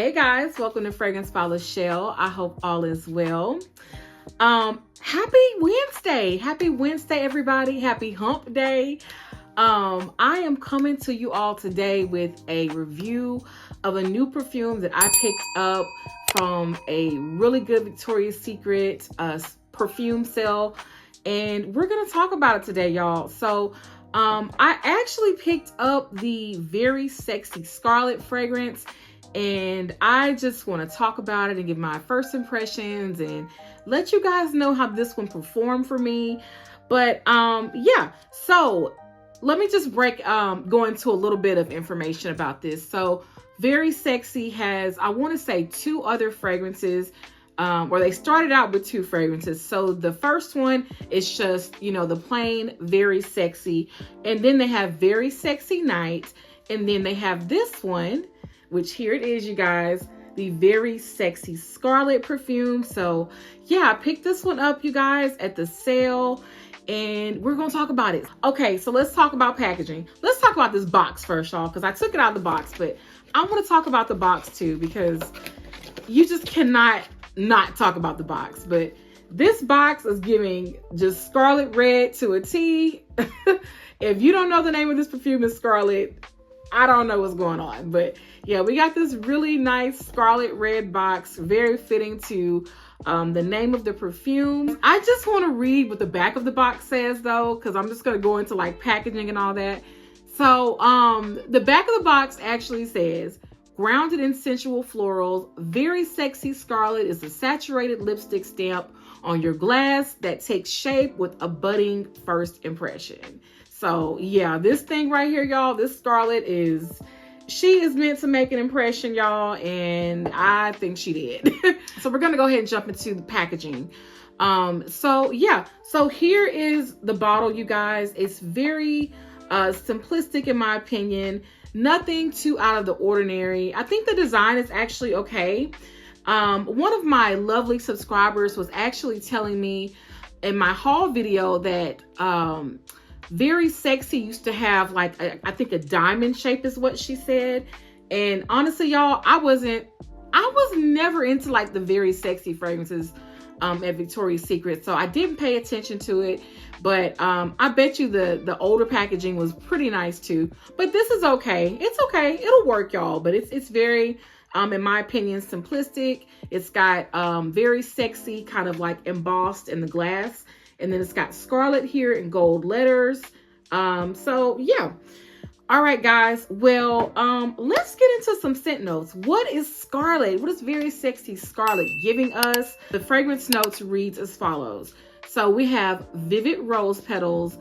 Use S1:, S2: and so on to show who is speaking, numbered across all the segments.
S1: Hey guys, welcome to Fragrance by Lachelle. I hope all is well. Happy Wednesday. Happy Wednesday, everybody. Happy hump day. I am coming to you all today with a review of a new perfume that I picked up from a really good Victoria's Secret perfume sale. And we're going to talk about it today, y'all. So I actually picked up the Very Sexy Scarlet fragrance, and I just want to talk about it and give my first impressions and let you guys know how this one performed for me. But yeah, so let me just go into a little bit of information about this. So Very Sexy has, I want to say, two other fragrances, or they started out with two fragrances. So the first one is just, you know, the plain Very Sexy, and then they have Very Sexy Night, and then they have this one, which here it is, you guys, the Very Sexy Scarlet perfume. So yeah, I picked this one up, you guys, at the sale, and we're gonna talk about it. Okay, so let's talk about packaging. Let's talk about this box first, y'all, because I took it out of the box, but I want to talk about the box too, because you just cannot not talk about the box. But this box is giving just scarlet red to a T. If you don't know the name of this perfume is Scarlet, I don't know what's going on. But yeah, we got this really nice scarlet red box, very fitting to the name of the perfume. I just want to read what the back of the box says though, because I'm just going to go into like packaging and all that. So the back of the box actually says, grounded in sensual florals, Very Sexy Scarlet is a saturated lipstick stamp on your glass that takes shape with a budding first impression. So yeah, this thing right here, y'all, this Scarlet she is meant to make an impression, y'all, and I think she did. So we're gonna go ahead and jump into the packaging. So yeah, so here is the bottle, you guys. It's very simplistic in my opinion. Nothing too out of the ordinary. I think the design is actually okay. One of my lovely subscribers was actually telling me in my haul video that Very Sexy used to have like, I think a diamond shape is what she said. And honestly, y'all, I was never into like the Very Sexy fragrances at Victoria's Secret. So I didn't pay attention to it. But I bet you the older packaging was pretty nice too. But this is okay. It's okay. It'll work, y'all. But it's very, in my opinion, simplistic. It's got Very Sexy kind of like embossed in the glass. And then it's got Scarlet here in gold letters. So yeah. All right, guys. Well, let's get into some scent notes. What is Scarlet? What is Very Sexy Scarlet giving us? The fragrance notes reads as follows. So we have vivid rose petals,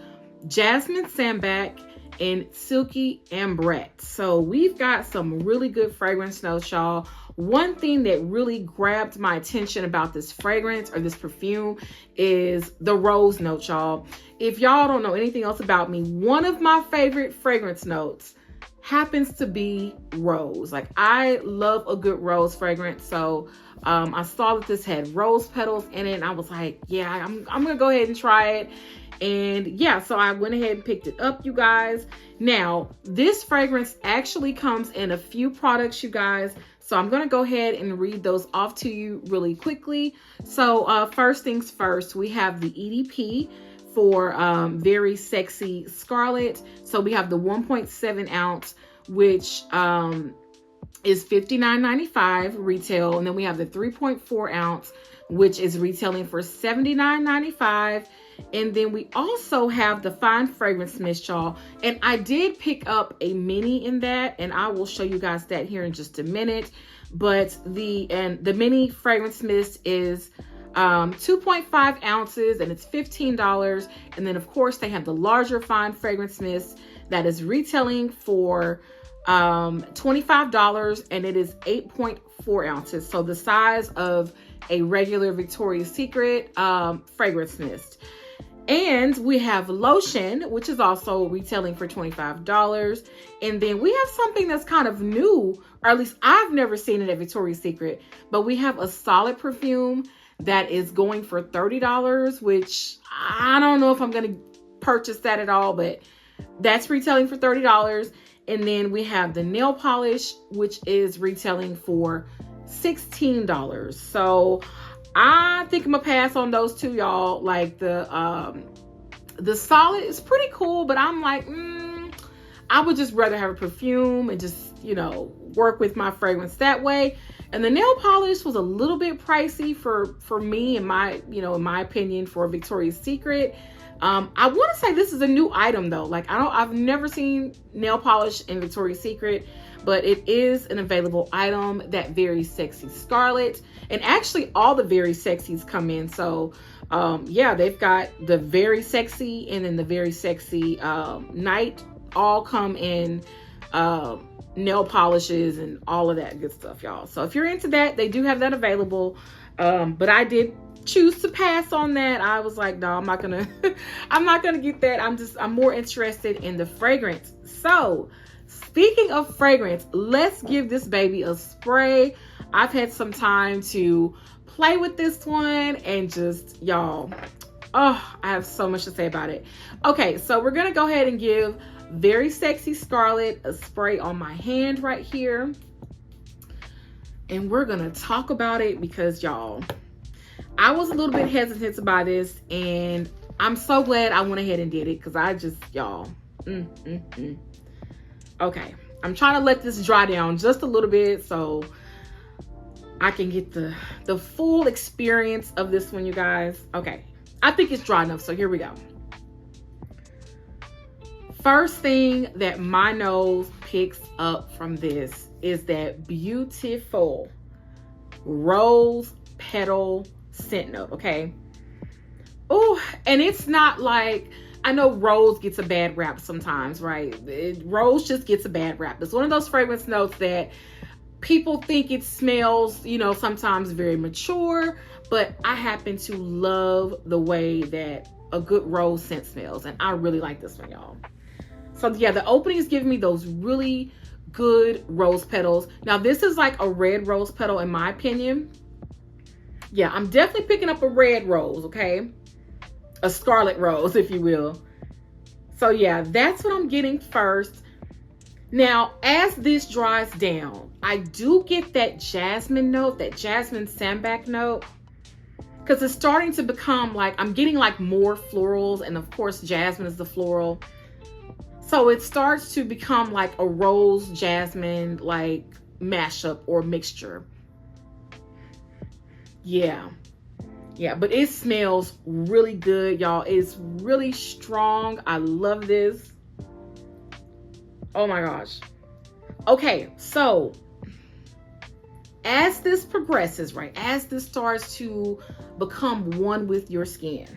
S1: jasmine sambac, and silky ambrette. So we've got some really good fragrance notes, y'all. One thing that really grabbed my attention about this fragrance or this perfume is the rose note, y'all. If y'all don't know anything else about me, one of my favorite fragrance notes happens to be rose. Like, I love a good rose fragrance. So I saw that this had rose petals in it, and I was like, yeah, I'm gonna go ahead and try it. And yeah, so I went ahead and picked it up, you guys. Now, this fragrance actually comes in a few products, you guys. So I'm gonna go ahead and read those off to you really quickly. So first things first, we have the EDP for Very Sexy Scarlet. So we have the 1.7 ounce, which is $59.95 retail. And then we have the 3.4 ounce, which is retailing for $79.95. And then we also have the fine fragrance mist, y'all. And I did pick up a mini in that, and I will show you guys that here in just a minute. But the mini fragrance mist is 2.5 ounces, and it's $15. And then of course they have the larger fine fragrance mist that is retailing for $25, and it is 8.4 ounces. So the size of a regular Victoria's Secret fragrance mist. And we have lotion, which is also retailing for $25. And then we have something that's kind of new, or at least I've never seen it at Victoria's Secret, but we have a solid perfume that is going for $30, which I don't know if I'm going to purchase that at all, but that's retailing for $30. And then we have the nail polish, which is retailing for $16. So I think I'm gonna pass on those two, y'all. Like the solid is pretty cool, but I'm like, I would just rather have a perfume and just, you know, work with my fragrance that way. And the nail polish was a little bit pricey for me, in my opinion, for Victoria's Secret. I want to say this is a new item though. Like I've never seen nail polish in Victoria's Secret, but it is an available item, that Very Sexy Scarlet. And actually all the Very Sexies come in. So yeah, they've got the Very Sexy and then the Very Sexy Night, all come in nail polishes and all of that good stuff, y'all. So if you're into that, they do have that available. But I did choose to pass on that. I was like, no, I'm not gonna get that. I'm more interested in the fragrance. So speaking of fragrance, let's give this baby a spray. I've had some time to play with this one and just, y'all, oh, I have so much to say about it. Okay, so we're gonna go ahead and give Very Sexy Scarlet a spray on my hand right here. And we're gonna talk about it because, y'all, I was a little bit hesitant to buy this, and I'm so glad I went ahead and did it because I just, y'all, Okay, I'm trying to let this dry down just a little bit so I can get the full experience of this one, you guys. Okay, I think it's dry enough, so here we go. First thing that my nose picks up from this is that beautiful rose petal scent note, okay? Oh, and it's not like, I know rose gets a bad rap sometimes, right? Rose just gets a bad rap. It's one of those fragrance notes that people think it smells, you know, sometimes very mature, but I happen to love the way that a good rose scent smells, and I really like this one, y'all. So yeah, the opening is giving me those really good rose petals. Now this is like a red rose petal in my opinion. Yeah, I'm definitely picking up a red rose, okay? A scarlet rose, if you will. So yeah, that's what I'm getting first. Now, as this dries down, I do get that jasmine note, that jasmine sambac note, because it's starting to become like, I'm getting like more florals, and of course jasmine is the floral. So it starts to become like a rose jasmine like mashup or mixture. Yeah, but it smells really good, y'all. It's really strong. I love this. Oh my gosh. Okay, so as this progresses, right, as this starts to become one with your skin,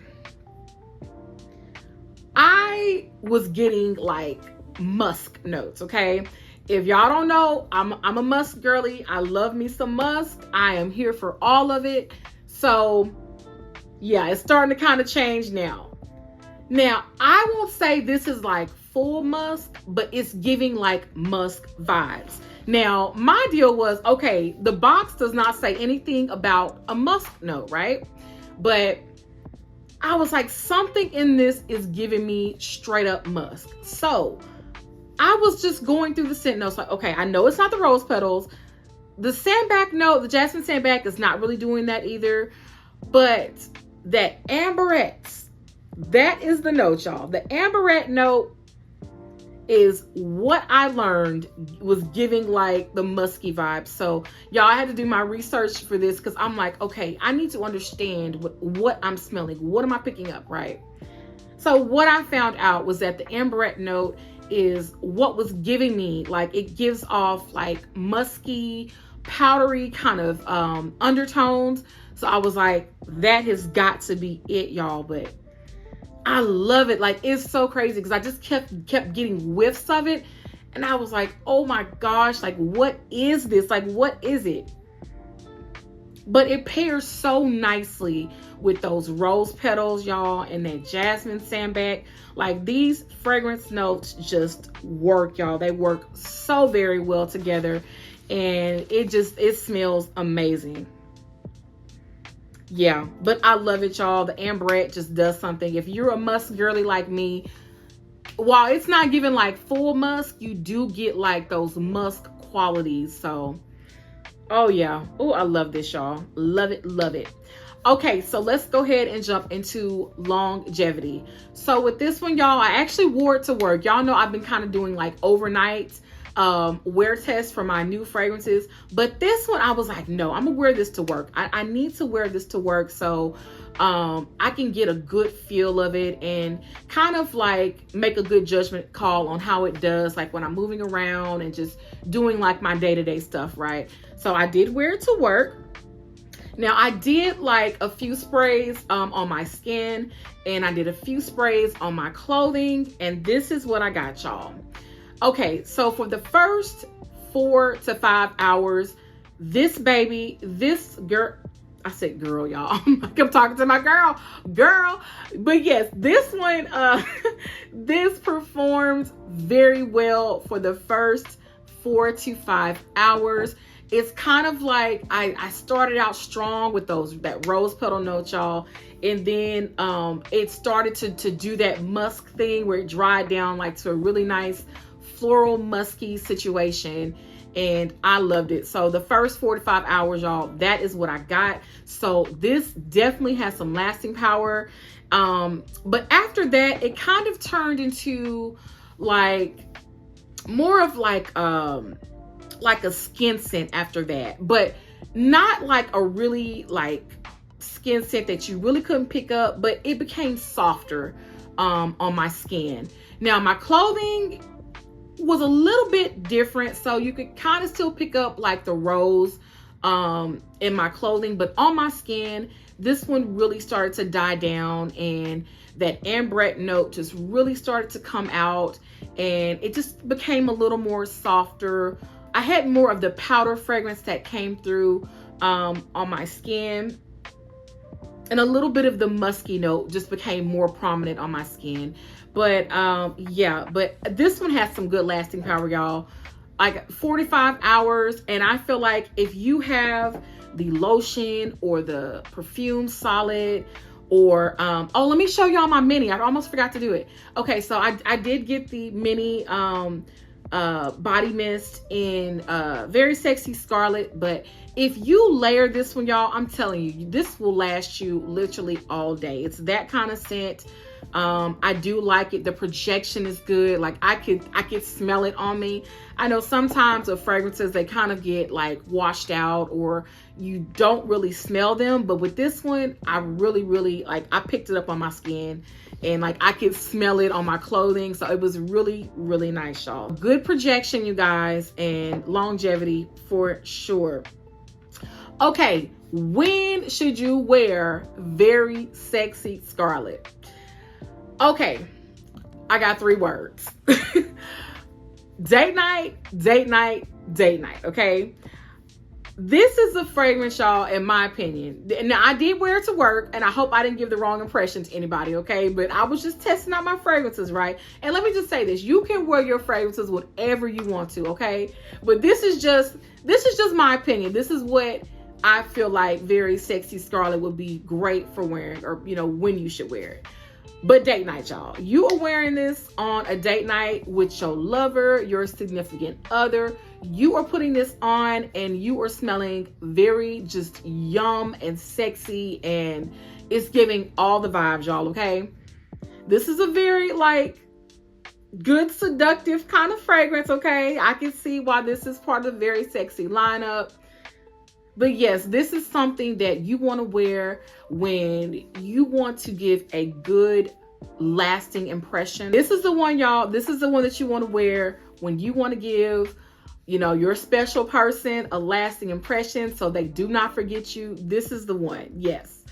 S1: I was getting like musk notes, okay? If y'all don't know, I'm a musk girly. I love me some musk. I am here for all of it. So yeah, it's starting to kind of change now. Now, I won't say this is like full musk, but it's giving like musk vibes. Now, my deal was, okay, the box does not say anything about a musk note, right? But I was like, something in this is giving me straight up musk. So I was just going through the scent notes like, okay, I know it's not the rose petals. The sambac note, the jasmine sambac is not really doing that either. But that amberette, that is the note, y'all. The amberette note is what I learned was giving like the musky vibe. So y'all, I had to do my research for this because I'm like, okay, I need to understand what I'm smelling. What am I picking up, right? So what I found out was that the amberette note is what was giving me, like, it gives off like musky, powdery kind of undertones. So I was like, that has got to be it, y'all. But I love it. Like, it's so crazy because I just kept getting whiffs of it. And I was like, oh my gosh, like, what is this? Like, what is it? But it pairs so nicely with those rose petals, y'all, and that jasmine sambac. Like, these fragrance notes just work, y'all. They work so very well together. And it smells amazing. Yeah, but I love it, y'all. The amberette just does something. If you're a musk girly like me, while it's not giving like full musk, you do get like those musk qualities. So, oh yeah. Oh, I love this, y'all. Love it, love it. Okay, so let's go ahead and jump into longevity. So with this one, y'all, I actually wore it to work. Y'all know I've been kind of doing like overnight wear tests for my new fragrances. But this one, I was like, no, I'm gonna wear this to work. I need to wear this to work so I can get a good feel of it and kind of like make a good judgment call on how it does, like when I'm moving around and just doing like my day-to-day stuff, right? So I did wear it to work. Now I did like a few sprays on my skin, and I did a few sprays on my clothing, and this is what I got, y'all. Okay, so for the first 4 to 5 hours, this baby, this girl, I said girl, y'all. I'm talking to my girl. But yes, this one, this performs very well for the first 4 to 5 hours. It's kind of like I started out strong with that rose petal note, y'all, and then it started to do that musk thing where it dried down like to a really nice floral musky situation, and I loved it. So the first 4 to 5 hours, y'all, that is what I got. So this definitely has some lasting power, but after that it kind of turned into like more of like a skin scent after that, but not like a really like skin scent that you really couldn't pick up, but it became softer on my skin. Now my clothing was a little bit different, so you could kind of still pick up like the rose in my clothing, but on my skin, this one really started to die down, and that ambrette note just really started to come out, and it just became a little more softer. I had more of the powder fragrance that came through on my skin, and a little bit of the musky note just became more prominent on my skin. But yeah, but this one has some good lasting power, y'all. Like 45 hours, and I feel like if you have the lotion or the perfume solid, or oh, let me show y'all my mini. I almost forgot to do it. Okay, so I did get the mini body mist in Very Sexy Scarlet, but if you layer this one, y'all, I'm telling you, this will last you literally all day. It's that kind of scent. I do like it. The projection is good. Like I could smell it on me. I know sometimes the fragrances, they kind of get like washed out, or you don't really smell them, but with this one, I really like, I picked it up on my skin, and like I could smell it on my clothing. So it was really nice, y'all. Good projection, you guys, and longevity for sure. Okay, when should you wear Very Sexy Scarlet? Okay, I got 3 words. Date night, date night, date night, okay? This is a fragrance, y'all, in my opinion. Now, I did wear it to work, and I hope I didn't give the wrong impression to anybody, okay? But I was just testing out my fragrances, right? And let me just say this. You can wear your fragrances whatever you want to, okay? But this is just my opinion. This is what I feel like Very Sexy Scarlet would be great for wearing, or, you know, when you should wear it. But date night, y'all. You are wearing this on a date night with your lover, your significant other. You are putting this on, and you are smelling very just yum and sexy, and it's giving all the vibes, y'all, okay? This is a very like good seductive kind of fragrance, okay? I can see why this is part of the Very Sexy lineup. But yes, this is something that you want to wear when you want to give a good lasting impression. This is the one, y'all. This is the one that you want to wear when you want to give, you know, your special person a lasting impression so they do not forget you. This is the one. Yes.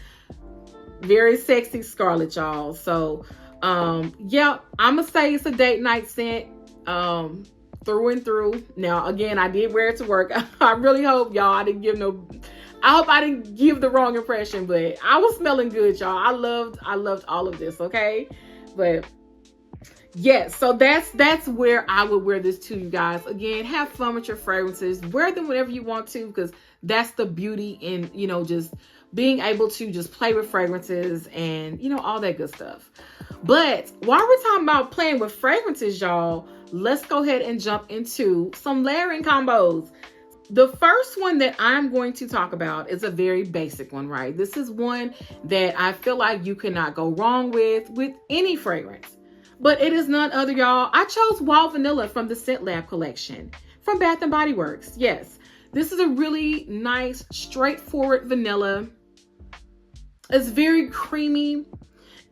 S1: Very Sexy Scarlet, y'all. So, yeah, I'm going to say it's a date night scent. Through and through. Now, again, I did wear it to work. I really hope, y'all, I didn't give the wrong impression, but I was smelling good, y'all. I loved all of this, okay? But yes, so that's where I would wear this to, you guys. Again, have fun with your fragrances. Wear them whenever you want to, because that's the beauty in, you know, just being able to just play with fragrances and, you know, all that good stuff. But while we're talking about playing with fragrances, y'all, let's go ahead and jump into some layering combos. The first one that I'm going to talk about is a very basic one, right? This is one that I feel like you cannot go wrong with any fragrance. But it is none other, y'all. I chose Wild Vanilla from the Scent Lab collection from Bath & Body Works. Yes, this is a really nice, straightforward vanilla. It's very creamy.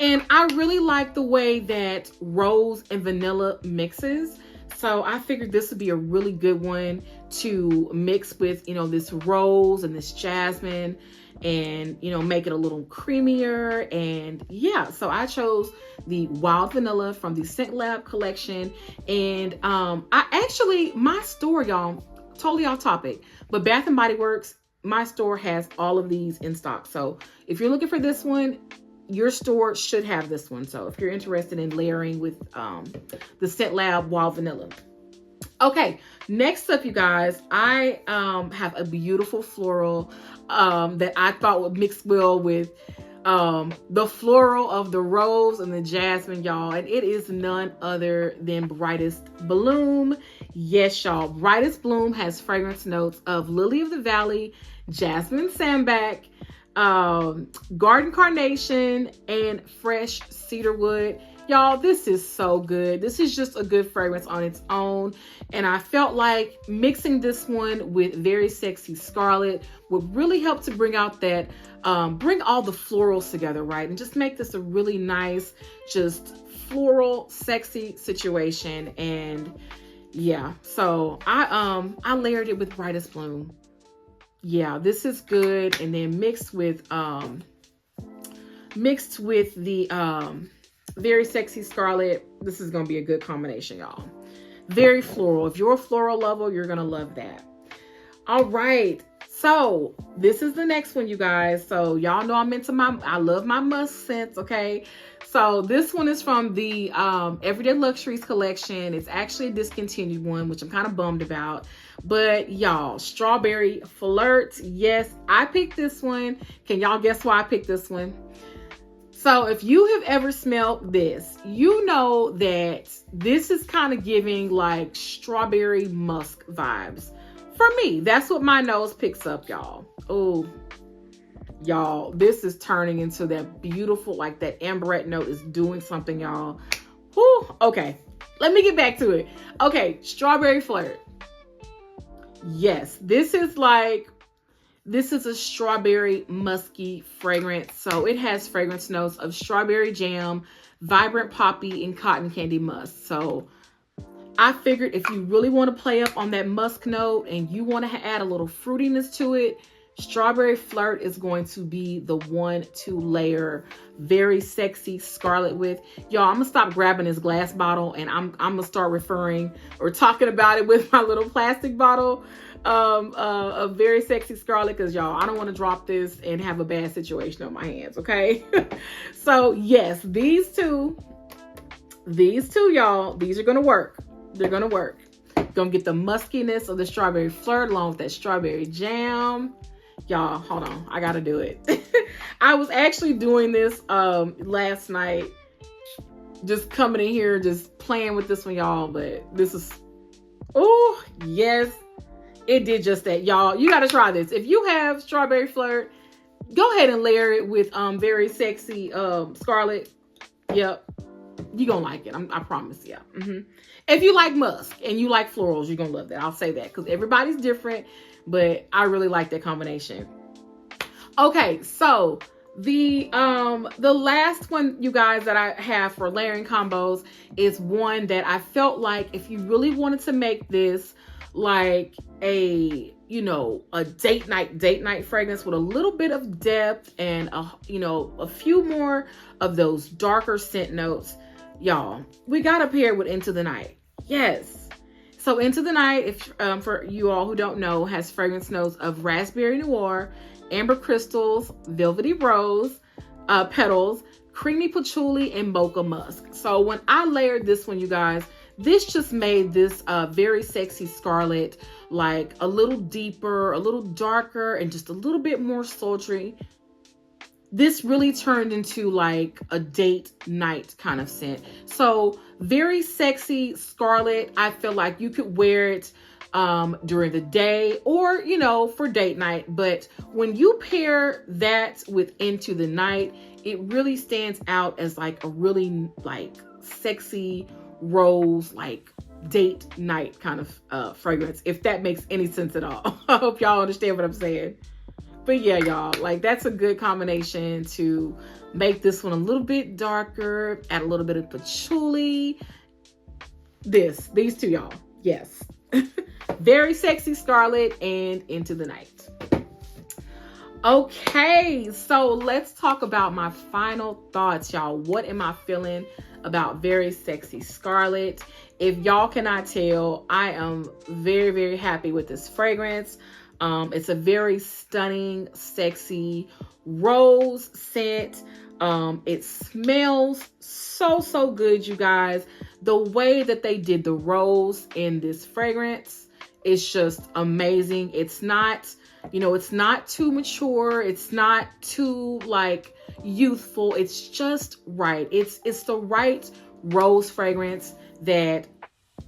S1: And I really like the way that rose and vanilla mixes. So I figured this would be a really good one to mix with, you know, this rose and this jasmine and, you know, make it a little creamier. And yeah, so I chose the Wild Vanilla from the Scent Lab collection. And my store, y'all, totally off topic, but Bath & Body Works, my store has all of these in stock. So if you're looking for this one, your store should have this one. So if you're interested in layering with the Scent Lab Wild Vanilla. Okay, next up, you guys, I have a beautiful floral that I thought would mix well with the floral of the rose and the jasmine, y'all. And it is none other than Brightest Bloom. Yes, y'all, Brightest Bloom has fragrance notes of Lily of the Valley, Jasmine Sambac, Garden Carnation, and Fresh Cedarwood. Y'all, this is so good. This is just a good fragrance on its own. And I felt like mixing this one with Very Sexy Scarlet would really help to bring out that, bring all the florals together, right? And just make this a really nice, just floral, sexy situation. And yeah, so I layered it with Brightest Bloom. Yeah, this is good. And then mixed with the Very Sexy Scarlet. This is going to be a good combination, y'all. Very floral. If you're a floral lover, you're going to love that. All right. So this is the next one, you guys. So y'all know I love my musk scents. Okay. So this one is from the Everyday Luxuries collection. It's actually a discontinued one, which I'm kind of bummed about. But y'all, Strawberry Flirt. Yes, I picked this one. Can y'all guess why I picked this one? So if you have ever smelled this, you know that this is kind of giving like strawberry musk vibes. For me, that's what my nose picks up, y'all. Oh, y'all, this is turning into that beautiful, like that amberette note is doing something, y'all. Whew, okay, let me get back to it. Okay, Strawberry Flirt. Yes, this is a strawberry musky fragrance. So it has fragrance notes of strawberry jam, vibrant poppy, and cotton candy musk. So I figured if you really want to play up on that musk note and you want to add a little fruitiness to it, Strawberry Flirt is going to be the one to layer Very Sexy Scarlet with. Y'all, I'm gonna stop grabbing this glass bottle and I'm gonna start referring or talking about it with my little plastic bottle of Very Sexy Scarlet, because y'all, I don't want to drop this and have a bad situation on my hands. Okay. So yes, these two, y'all, these are gonna work. They're gonna work. Gonna get the muskiness of the Strawberry Flirt along with that strawberry jam. Y'all, hold on, I gotta do it. I was actually doing this last night, just coming in here, just playing with this one, y'all. But this is, oh yes, it did just that, y'all. You gotta try this. If you have Strawberry Flirt, go ahead and layer it with Very Sexy Scarlet. Yep, you gonna like it. I promise. Yeah. If you like musk and you like florals, you're gonna love that. I'll say that because everybody's different, but I really like that combination. Okay, so the last one, you guys, that I have for layering combos is one that I felt like if you really wanted to make this like a, you know, a date night fragrance with a little bit of depth and a few more of those darker scent notes, y'all, we gotta pair it with Into the Night. Yes. So Into the Night, if for you all who don't know, has fragrance notes of raspberry noir, amber crystals, velvety rose petals, creamy patchouli, and mocha musk. So when I layered this one, you guys, this just made this Very Sexy Scarlet like a little deeper, a little darker, and just a little bit more sultry. This really turned into like a date night kind of scent. So Very Sexy Scarlet, I feel like you could wear it during the day or, you know, for date night. But when you pair that with Into the Night, it really stands out as like a really like sexy rose, like date night kind of fragrance, if that makes any sense at all. I hope y'all understand what I'm saying. But yeah, y'all, like that's a good combination to make this one a little bit darker, add a little bit of patchouli. These two, y'all. Yes. Very Sexy Scarlet and Into the Night. Okay, so let's talk about my final thoughts, y'all. What am I feeling about Very Sexy Scarlet? If y'all cannot tell, I am very, very happy with this fragrance. It's a very stunning, sexy rose scent. It smells so good, you guys. The way that they did the rose in this fragrance is just amazing. It's not, you know, it's not too mature. It's not too like youthful. It's just right. It's the right rose fragrance that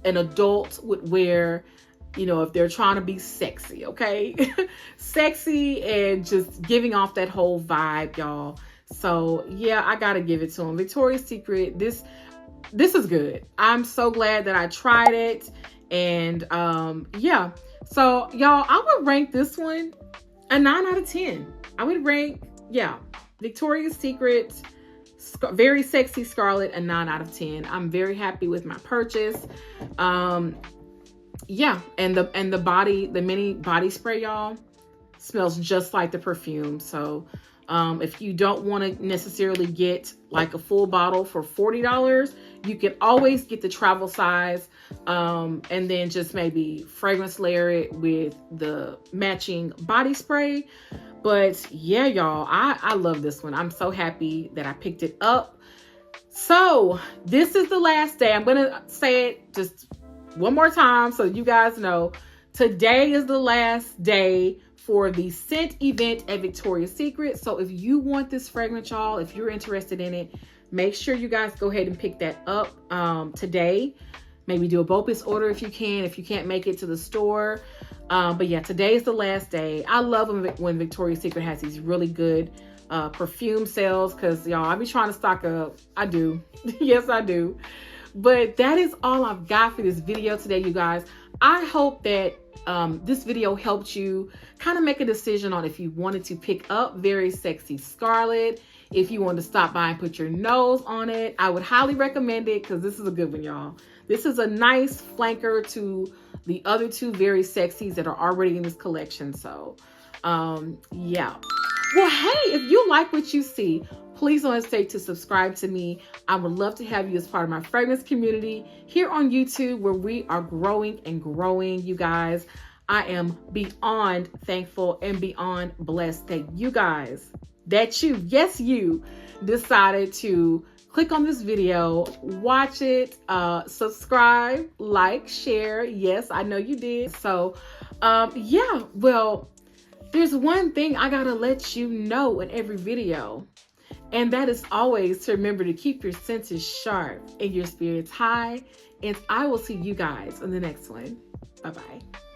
S1: an adult would wear, you know, if they're trying to be sexy, okay? Sexy and just giving off that whole vibe, y'all. So yeah, I gotta give it to them. Victoria's Secret, this is good. I'm so glad that I tried it. And yeah, so y'all, I would rank this one a 9 out of 10. I would rank, yeah, Victoria's Secret Very Sexy Scarlet a 9 out of 10. I'm very happy with my purchase. Yeah, and the mini body spray, y'all, smells just like the perfume. So if you don't want to necessarily get like a full bottle for $40, you can always get the travel size, and then just maybe fragrance layer it with the matching body spray. But yeah, y'all, I love this one. I'm so happy that I picked it up. So this is the last day. I'm gonna say it just one more time so you guys know. Today is the last day for the scent event at Victoria's Secret. So if you want this fragrance, y'all, if you're interested in it, make sure you guys go ahead and pick that up today. Maybe do a BOPIS order if you can, if you can't make it to the store. But yeah, today is the last day. I love when Victoria's Secret has these really good perfume sales, because y'all, I be trying to stock up. I do. Yes, I do. But that is all I've got for this video today, you guys. I hope that this video helped you kind of make a decision on if you wanted to pick up Very Sexy Scarlet, if you wanted to stop by and put your nose on it. I would highly recommend it because this is a good one, y'all. This is a nice flanker to the other two Very Sexies that are already in this collection. So, yeah. Well, hey, if you like what you see, please don't hesitate to subscribe to me. I would love to have you as part of my fragrance community here on YouTube, where we are growing and growing, you guys. I am beyond thankful and beyond blessed that you guys, yes, you decided to click on this video, watch it, subscribe, like, share. Yes, I know you did. So, yeah, well, there's one thing I gotta let you know in every video, and that is always to remember to keep your senses sharp and your spirits high. And I will see you guys in the next one. Bye-bye.